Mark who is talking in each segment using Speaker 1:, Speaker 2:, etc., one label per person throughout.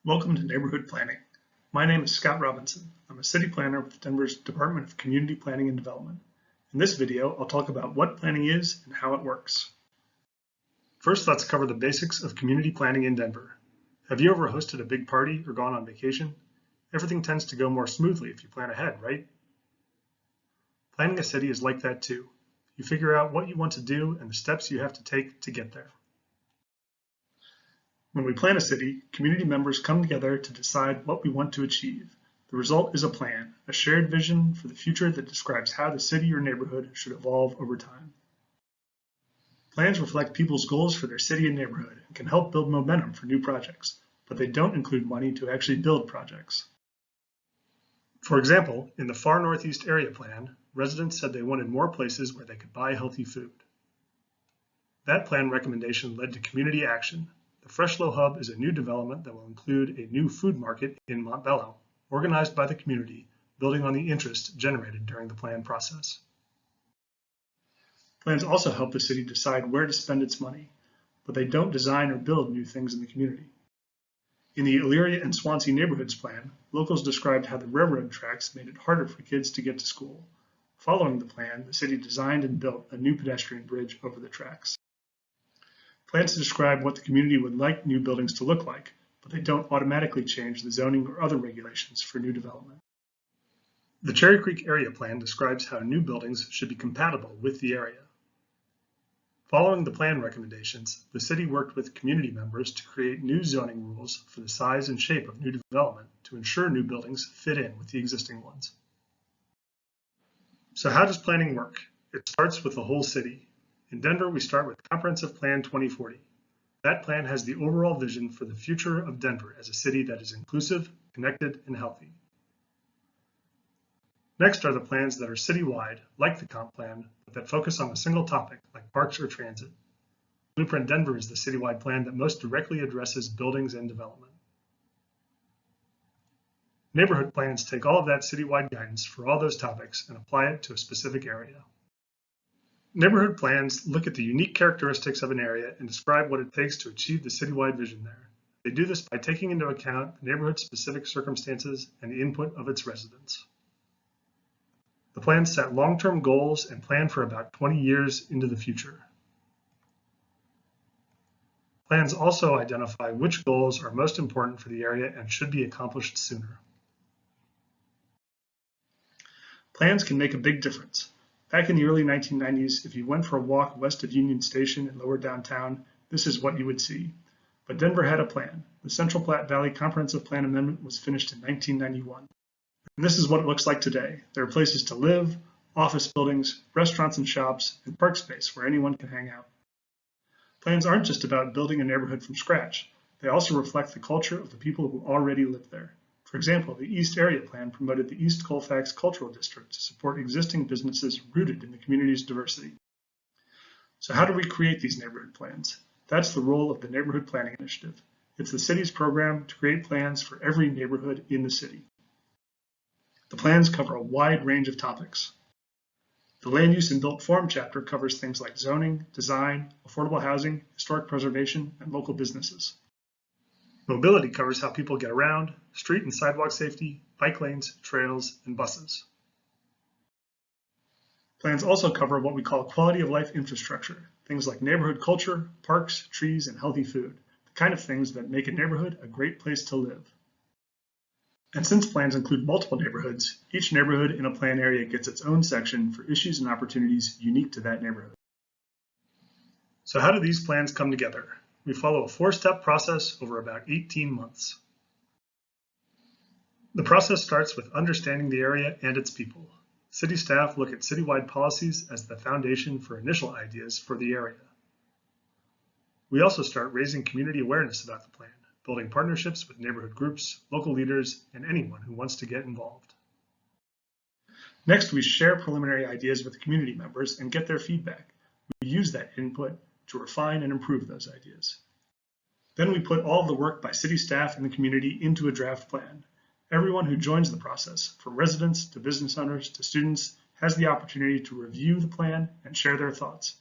Speaker 1: Welcome to Neighborhood Planning. My name is Scott Robinson. I'm a city planner with Denver's Department of Community Planning and Development. In this video, I'll talk about what planning is and how it works. First, let's cover the basics of community planning in Denver. Have you ever hosted a big party or gone on vacation? Everything tends to go more smoothly if you plan ahead, right? Planning a city is like that too. You figure out what you want to do and the steps you have to take to get there. When we plan a city, community members come together to decide what we want to achieve. The result is a plan, a shared vision for the future that describes how the city or neighborhood should evolve over time. Plans reflect people's goals for their city and neighborhood and can help build momentum for new projects, but they don't include money to actually build projects. For example, in the Far Northeast Area Plan, residents said they wanted more places where they could buy healthy food. That plan recommendation led to community action. The Freshlow Hub is a new development that will include a new food market in Montbello, organized by the community, building on the interest generated during the plan process. Plans also help the city decide where to spend its money, but they don't design or build new things in the community. In the Elyria and Swansea Neighborhoods Plan, locals described how the railroad tracks made it harder for kids to get to school. Following the plan, the city designed and built a new pedestrian bridge over the tracks. Plans describe what the community would like new buildings to look like, but they don't automatically change the zoning or other regulations for new development. The Cherry Creek Area Plan describes how new buildings should be compatible with the area. Following the plan recommendations, the city worked with community members to create new zoning rules for the size and shape of new development to ensure new buildings fit in with the existing ones. So how does planning work? It starts with the whole city. In Denver, we start with Comprehensive Plan 2040. That plan has the overall vision for the future of Denver as a city that is inclusive, connected, and healthy. Next are the plans that are citywide, like the Comp Plan, but that focus on a single topic, like parks or transit. Blueprint Denver is the citywide plan that most directly addresses buildings and development. Neighborhood plans take all of that citywide guidance for all those topics and apply it to a specific area. Neighborhood plans look at the unique characteristics of an area and describe what it takes to achieve the citywide vision there. They do this by taking into account the neighborhood's specific circumstances and the input of its residents. The plans set long-term goals and plan for about 20 years into the future. Plans also identify which goals are most important for the area and should be accomplished sooner. Plans can make a big difference. Back in the early 1990s, if you went for a walk west of Union Station in lower downtown, this is what you would see. But Denver had a plan. The Central Platte Valley Comprehensive Plan Amendment was finished in 1991. And this is what it looks like today. There are places to live, office buildings, restaurants and shops, and park space where anyone can hang out. Plans aren't just about building a neighborhood from scratch. They also reflect the culture of the people who already live there. For example, the East Area Plan promoted the East Colfax Cultural District to support existing businesses rooted in the community's diversity. So how do we create these neighborhood plans? That's the role of the Neighborhood Planning Initiative. It's the city's program to create plans for every neighborhood in the city. The plans cover a wide range of topics. The Land Use and Built Form chapter covers things like zoning, design, affordable housing, historic preservation, and local businesses. Mobility covers how people get around, street and sidewalk safety, bike lanes, trails, and buses. Plans also cover what we call quality of life infrastructure, things like neighborhood culture, parks, trees, and healthy food, the kind of things that make a neighborhood a great place to live. And since plans include multiple neighborhoods, each neighborhood in a plan area gets its own section for issues and opportunities unique to that neighborhood. So how do these plans come together? We follow a 4-step process over about 18 months. The process starts with understanding the area and its people. City staff look at citywide policies as the foundation for initial ideas for the area. We also start raising community awareness about the plan, building partnerships with neighborhood groups, local leaders, and anyone who wants to get involved. Next, we share preliminary ideas with community members and get their feedback. We use that input to refine and improve those ideas. Then we put all the work by city staff and the community into a draft plan. Everyone who joins the process, from residents to business owners to students, has the opportunity to review the plan and share their thoughts.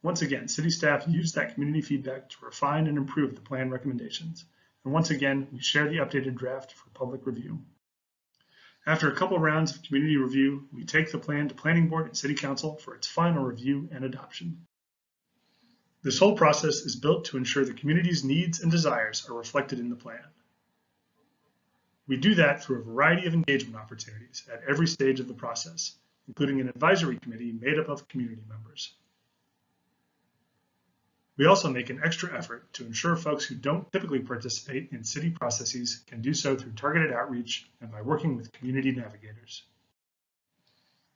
Speaker 1: Once again, city staff use that community feedback to refine and improve the plan recommendations. and once again, we share the updated draft for public review. After a couple rounds of community review, we take the plan to Planning Board and City Council for its final review and adoption. This whole process is built to ensure the community's needs and desires are reflected in the plan. We do that through a variety of engagement opportunities at every stage of the process, including an advisory committee made up of community members. We also make an extra effort to ensure folks who don't typically participate in city processes can do so through targeted outreach and by working with community navigators.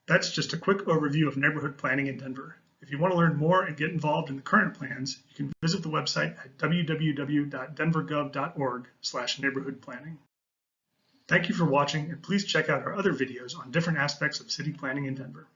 Speaker 1: That's just a quick overview of neighborhood planning in Denver. If you want to learn more and get involved in the current plans, you can visit the website at www.denvergov.org/neighborhoodplanning. Thank you for watching, and please check out our other videos on different aspects of city planning in Denver.